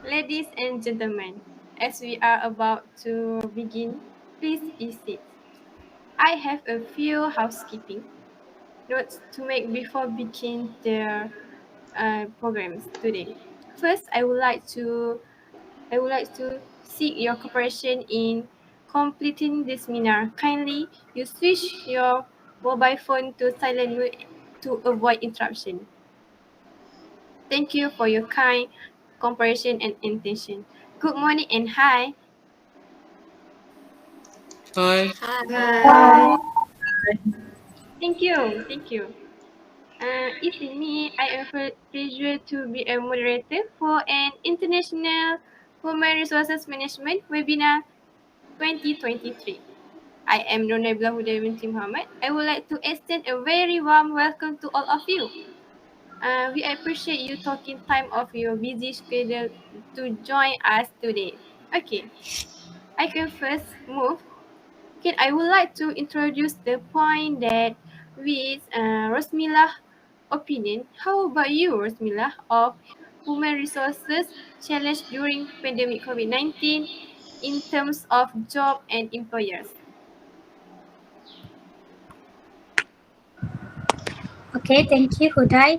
Ladies and gentlemen, as we are about to begin, please be seated. I have a few housekeeping notes to make before begin the programs today. First, I would like to seek your cooperation in completing this seminar. Kindly, you switch your mobile phone to silent mode to avoid interruption. Thank you for your kind cooperation and attention. Good morning and hi. Hi. Hi. Thank you. Thank you. It's me. I am pleasure to be a moderator for an International Human Resources Management webinar 2023. I am NABILA binti MOHAMMAD. I would like to extend a very warm welcome to all of you. We appreciate you taking time off your busy schedule to join us today. Okay, I can first move. Okay, I would like to introduce the point that with ROSMILAH opinion. How about you, ROSMILAH, of human resources challenge during pandemic COVID-19 in terms of job and employers? Okay, thank you, HUDAI,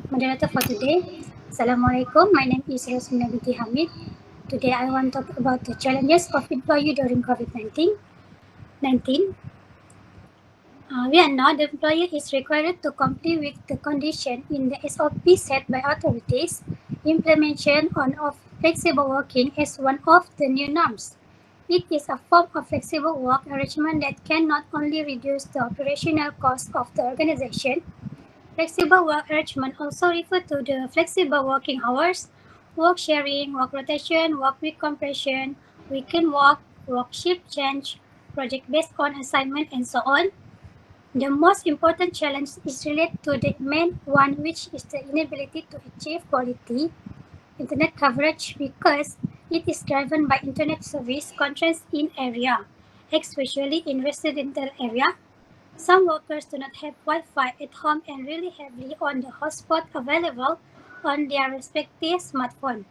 moderator for today. Assalamualaikum. My name is RUSLI binti HAMID. Today, I want to talk about the challenges of employee during COVID-19. We are now the employer is required to comply with the condition in the SOP set by authorities. Implementation of flexible working is one of the new norms. It is a form of flexible work arrangement that can not only reduce the operational cost of the organization. Flexible work arrangement also refer to the flexible working hours, work sharing, work rotation, work week compression, weekend work shift change, project based on assignment, and so on. The most important challenge is related to the main one, which is the inability to achieve quality internet coverage because it is driven by internet service constraints in area, especially in residential area. Some workers do not have Wi-Fi at home and rely heavily on the hotspot available on their respective smartphone.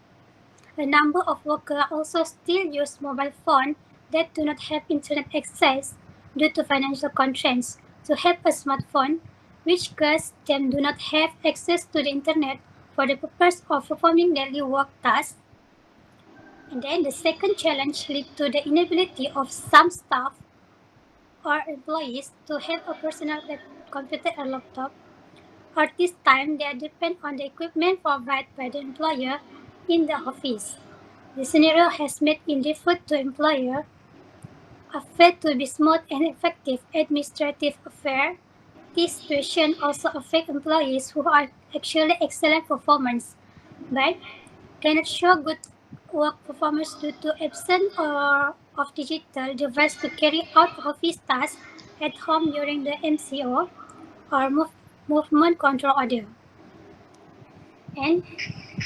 A number of workers also still use mobile phones that do not have internet access due to financial constraints to have a smartphone, which cause them do not have access to the internet for the purpose of performing daily work tasks. And then the second challenge leads to the inability of some staff or employees to have a personal computer or laptop. At this time, they depend on the equipment provided by the employer in the office. The scenario has made it difficult to employer affect to be smooth and effective administrative affair. This situation also affects employees who are actually excellent performance, but cannot show good work performance due to absence or of digital device to carry out office tasks at home during the MCO or movement control order. And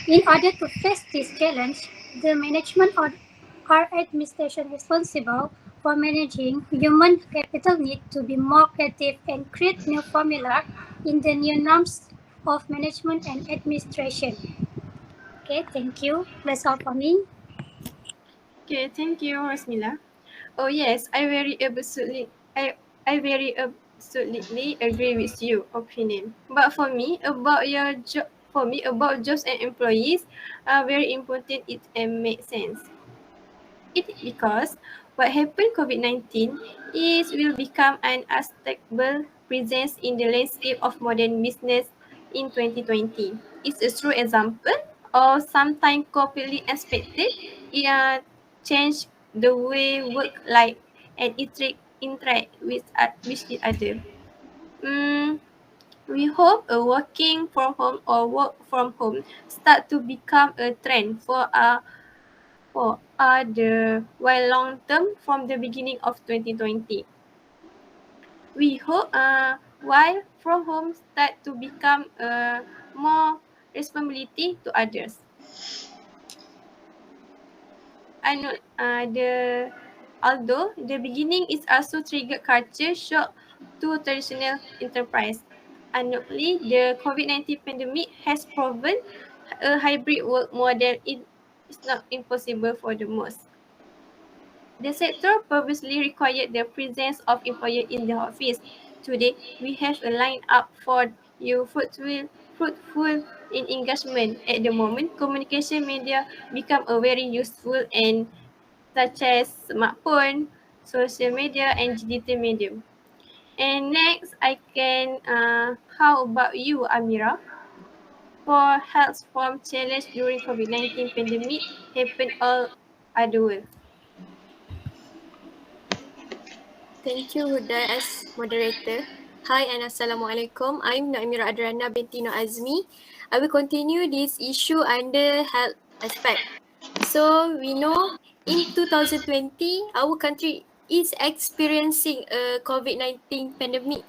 in order to face this challenge, the management or administration responsible for managing human capital need to be more creative and create new formula in the new norms of management and administration. Okay, thank you. That's all for me. Okay, thank you, Rosmila. Oh yes, I very absolutely agree with your opinion. But for me, about jobs and employees are very important. It makes sense. It because what happened COVID-19 is will become an unstable presence in the landscape of modern business in 2020. It's a true example or sometimes completely expected. It changed the way work like and interact with each other. Mm, we hope a working from home or work from home start to become a trend for the while long term from the beginning of 2020. We hope while from home start to become more responsibility to others. I know although the beginning is also triggered culture shock to traditional enterprise. Undoubtedly, the COVID-19 pandemic has proven a hybrid work model is not impossible for the most. The sector previously required the presence of employees in the office. Today, we have a line-up for you fruitful in engagement. At the moment, communication media become a very useful and such as smartphone, social media, and digital medium. And next, how about you, Amira? For health form challenge during COVID-19 pandemic happen all over the world. Thank you, Hudai, as moderator. Hi and Assalamualaikum. I'm NABILA ADRIANA binti NORAZMI. I will continue this issue under health aspect. So, we know in 2020, our country is experiencing a COVID-19 pandemic.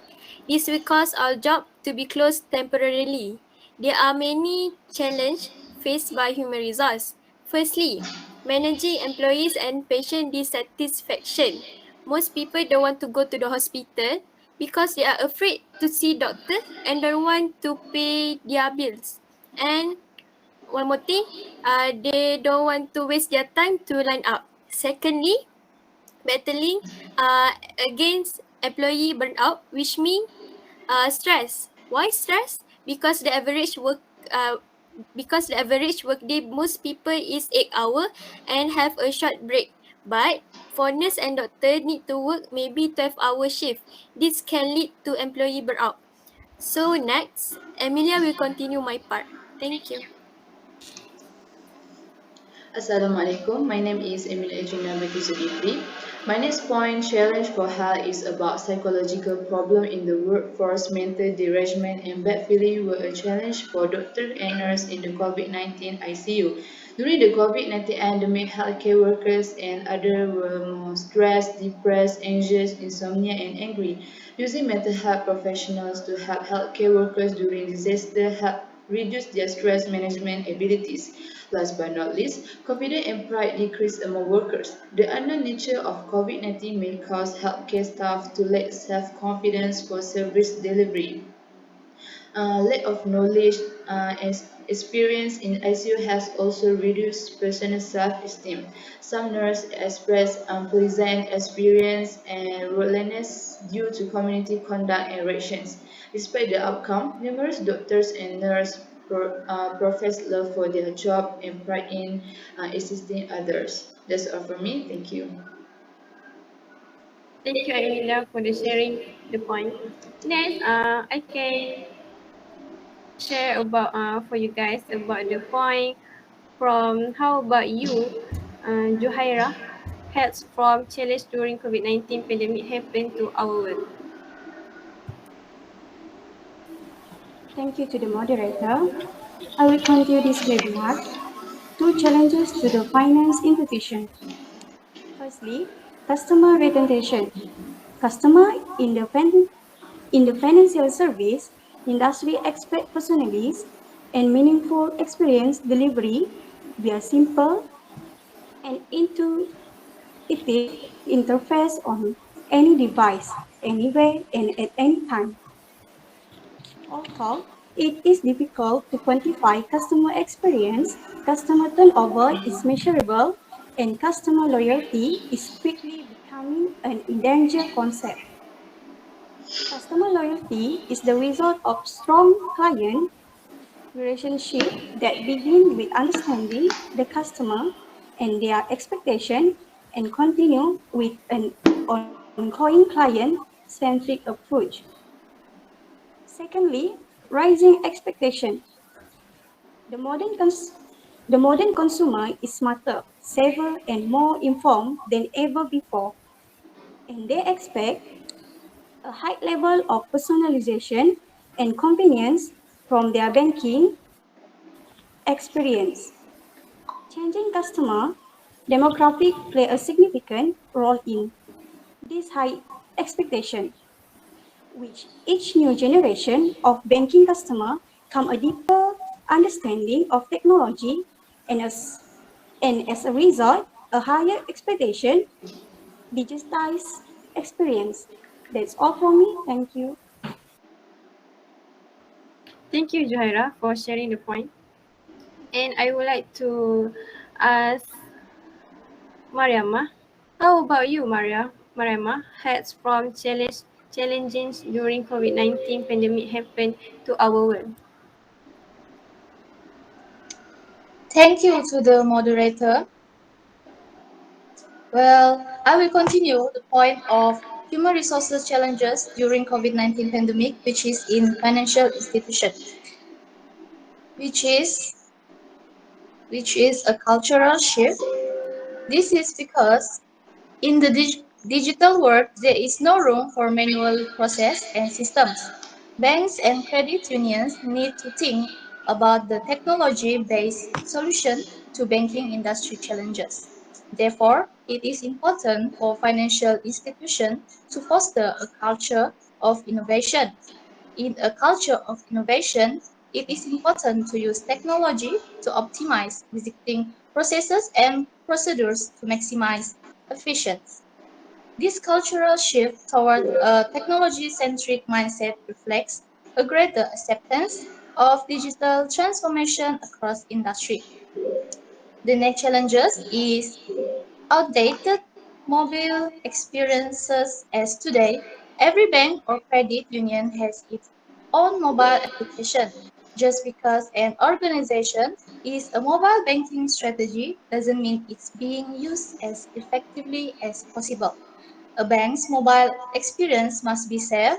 This will cause our job to be closed temporarily. There are many challenges faced by human resource. Firstly, managing employees and patient dissatisfaction. Most people don't want to go to the hospital because they are afraid to see doctor and don't want to pay their bills. And one more thing, they don't want to waste their time to line up. Secondly, battling against employee burnout, which means stress. Why stress? Because the average workday most people is 8 hours and have a short break. But for nurse and doctor need to work maybe 12-hour shift. This can lead to employee burnout. So next, Amelia will continue my part. Thank you. Assalamualaikum. My name is ADRIANA ZULKIFFLI. My next point challenge for health is about psychological problem in the workforce. Mental derangement and bad feeling were a challenge for doctors and nurses in the COVID-19 ICU. During the COVID-19 pandemic, healthcare workers and others were more stressed, depressed, anxious, insomnia, and angry. Using mental health professionals to help healthcare workers during disaster helped reduce their stress management abilities. Last but not least, confidence and pride decrease among workers. The unknown nature of COVID-19 may cause healthcare staff to lack self-confidence for service delivery. Lack of knowledge and experience in ICU has also reduced personal self-esteem. Some nurses express unpleasant experience and loneliness due to community conduct and reactions. Despite the outcome, numerous doctors and nurses profess love for their job and pride in assisting others. That's all from me. Thank you. Thank you, Amelia, for the sharing the point. Next, I can share about for you guys about the point from how about you, Juhairah, health from challenge during COVID-19 pandemic happened to our world. Thank you to the moderator. I will continue this webinar. Two challenges to the finance institution. Firstly, customer retention. Customer in the financial service industry expect personalized and meaningful experience delivery via simple and intuitive interface on any device, anywhere and at any time. Although it is difficult to quantify customer experience, customer turnover is measurable and customer loyalty is quickly becoming an endangered concept. Customer loyalty is the result of strong client relationship that begin with understanding the customer and their expectation and continue with an ongoing client-centric approach. Secondly, rising expectation. The modern, cons- the modern consumer is smarter, safer, and more informed than ever before, and they expect a high level of personalization and convenience from their banking experience. Changing customer demographic play a significant role in this high expectation, which each new generation of banking customer come a deeper understanding of technology and as a result, a higher expectation, digitized experience. That's all from me. Thank you. Thank you, Juhairah, for sharing the point. And I would like to as Mariamah. How about you, Mariamah? Has from challenges during COVID-19 pandemic happened to our world? Thank you to the moderator. Well, I will continue the point of human resources challenges during COVID-19 pandemic, which is in financial institutions, which is which is a cultural shift. This is because in the digital world, there is no room for manual process and systems. Banks and credit unions need to think about the technology-based solution to banking industry challenges. Therefore, it is important for financial institutions to foster a culture of innovation. In a culture of innovation, it is important to use technology to optimize existing processes and procedures to maximize efficiency. This cultural shift toward a technology-centric mindset reflects a greater acceptance of digital transformation across industry. The next challenges is outdated mobile experiences as today, every bank or credit union has its own mobile application. Just because an organization is a mobile banking strategy doesn't mean it's being used as effectively as possible. A bank's mobile experience must be safe,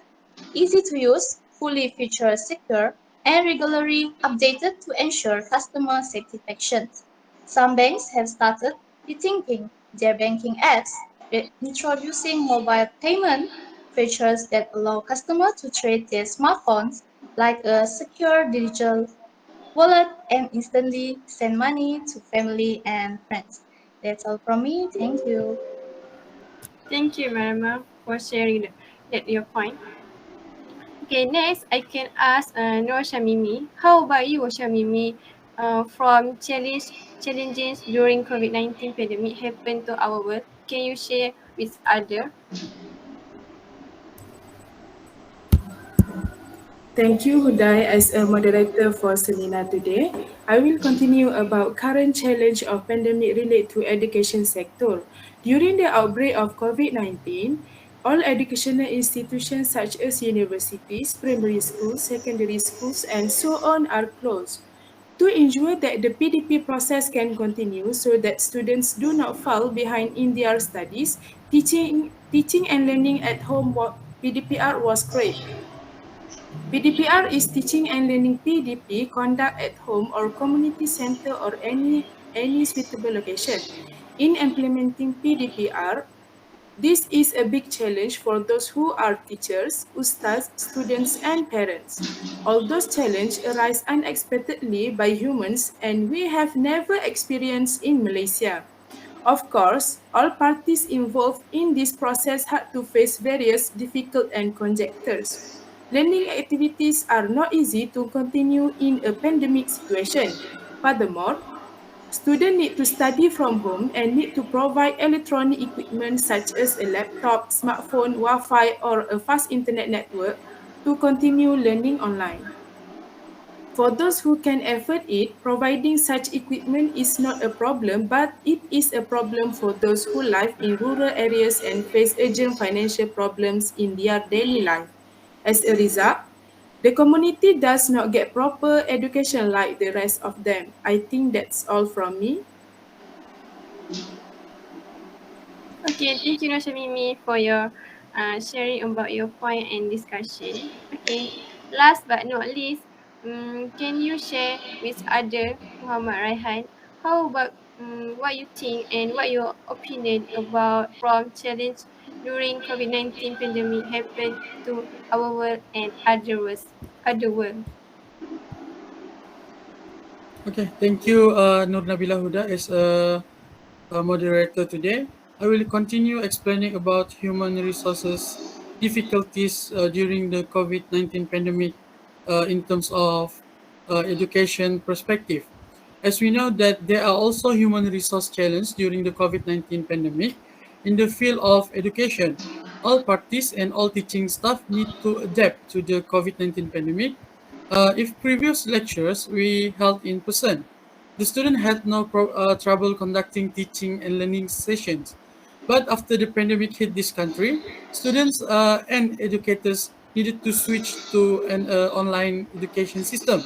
easy to use, fully feature secure, and regularly updated to ensure customer satisfaction. Some banks have started rethinking their banking apps, introducing mobile payment features that allow customers to trade their smartphones like a secure digital wallet and instantly send money to family and friends. That's all from me. Thank you. Thank you, Mariamah, for sharing your point. Okay, next I can ask Nur Shamimi. How about you, Shamimi? From challenges during COVID-19 pandemic happened to our world, can you share with other? Thank you, Hudai, as a moderator for seminar today. I will continue about current challenge of pandemic related to education sector. During the outbreak of COVID-19, all educational institutions such as universities, primary schools, secondary schools, and so on are closed. To ensure that the PDP process can continue so that students do not fall behind in their studies, teaching and learning at home PDPR was created. PDPR is teaching and learning PDP conduct at home or community center or any suitable location. In implementing PDPR, this is a big challenge for those who are teachers, ustads, students, and parents. All those challenges arise unexpectedly by humans and we have never experienced in Malaysia. Of course, all parties involved in this process had to face various difficult and conjectures. Learning activities are not easy to continue in a pandemic situation. Furthermore, students need to study from home and need to provide electronic equipment such as a laptop, smartphone, Wi-Fi, or a fast internet network to continue learning online. For those who can afford it, providing such equipment is not a problem, but it is a problem for those who live in rural areas and face urgent financial problems in their daily life. As a result, the community does not get proper education like the rest of them. I think that's all from me. Okay, thank you, Nur Shamimi, for your sharing about your point and discussion. Okay, last but not least, can you share with other Muhammad Raihan how about what you think and what your opinion about from challenge during COVID-19 pandemic happened to our world and other world? Okay, thank you, Nur Nabila Huda, as a moderator today. I will continue explaining about human resources difficulties during the COVID-19 pandemic in terms of education perspective. As we know that there are also human resource challenges during the COVID-19 pandemic in the field of education. All parties and all teaching staff need to adapt to the COVID-19 pandemic. If previous lectures we held in person, The student had no trouble conducting teaching and learning sessions. But after the pandemic hit this country, students and educators needed to switch to an online education system.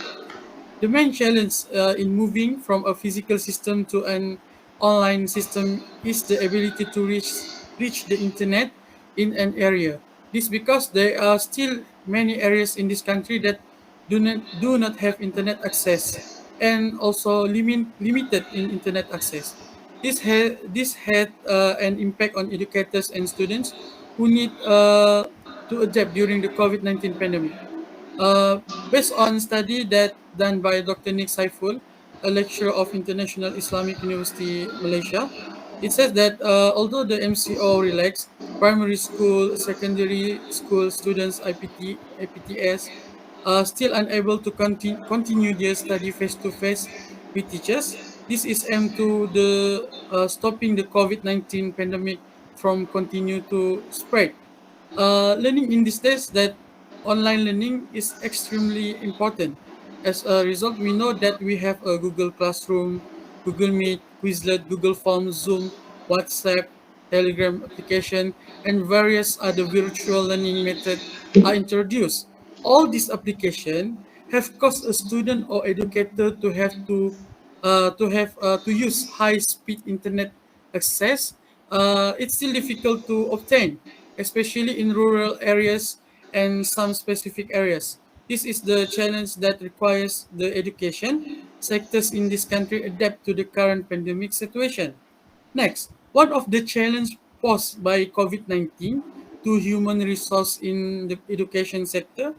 The main challenge in moving from a physical system to an online system is the ability to reach the internet in an area. This because there are still many areas in this country that do not have internet access and also limited in internet access. This had an impact on educators and students who need to adapt during the COVID-19 pandemic. Based on study that done by Dr. Nick Saiful, a lecturer of International Islamic University Malaysia, it says that although the MCO relaxed, primary school, secondary school students IPTS are still unable to continue their study face to face with teachers. This is aimed to the stopping the COVID-19 pandemic from continue to spread. Learning in these days that online learning is extremely important. As a result, we know that we have a Google Classroom, Google Meet, Quizlet, Google Forms, Zoom, WhatsApp, Telegram application, and various other virtual learning methods are introduced. All these applications have caused a student or educator to use high speed internet access. It's still difficult to obtain, especially in rural areas and some specific areas. This is the challenge that requires the education sectors in this country adapt to the current pandemic situation. Next, one of the challenge posed by COVID-19 to human resource in the education sector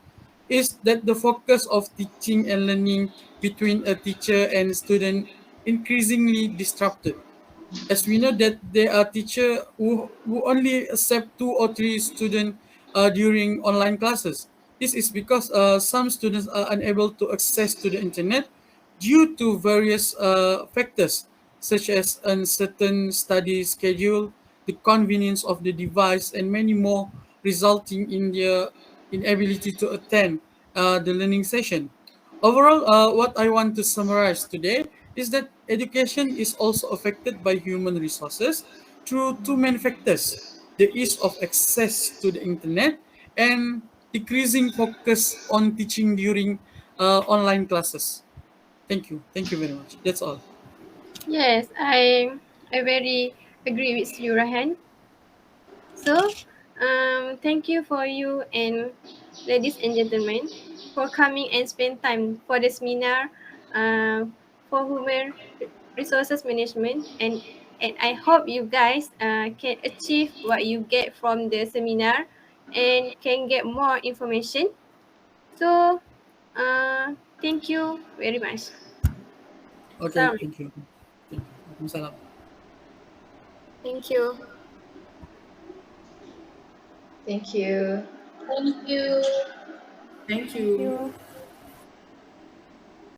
is that the focus of teaching and learning between a teacher and student increasingly disrupted, as we know that there are teachers who only accept 2 or 3 students during online classes. This is because some students are unable to access to the internet due to various factors such as uncertain study schedule, the convenience of the device, and many more, resulting in their inability to attend the learning session. Overall, what I want to summarize today is that education is also affected by human resources through two main factors: the ease of access to the internet and decreasing focus on teaching during online classes. Thank you. Thank you very much. That's all. Yes, I very agree with you, Rahan. So, thank you for you and ladies and gentlemen for coming and spend time for the seminar for human resources management, and I hope you guys can achieve what you get from the seminar and can get more information. So, thank you very much. Okay. Assalamualaikum. Thank you. Thank you. Waalaikumsalam. Thank you. Thank you. Thank Thank you. you.